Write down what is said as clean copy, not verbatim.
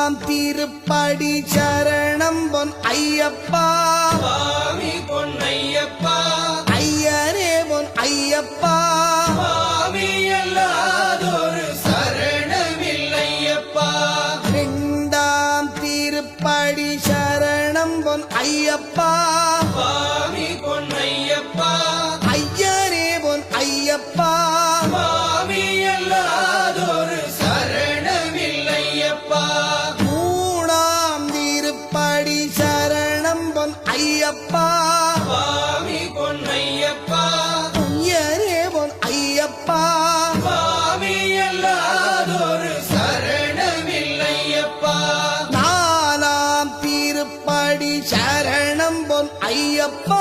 ஐந்தாம் திருப்படி சரணம் பொன் ஐயப்பா சுவாமி பொன்னையப்பா ஐயரே பொன் ஐயப்பா சுவாமி அல்லாதொரு சரணமில்லையப்பா இரண்டாம் திருப்படி சரணம் பொன் ஐயப்பா சுவாமி பொன்னையப்பா ஐயரே பொன் ஐயப்பா சுவாமி அல்லாதொரு சரணமில்லையப்பா மூணாம் திருப்படி சரணம் பொன் ஐயப்பா சுவாமி பொன்னையப்பா ஐயரே பொன் ஐயப்பா சுவாமி அல்லாதொரு சரணமில்லையப்பா நாலாம் திருப்படி சரணம் பொன் ஐயப்பா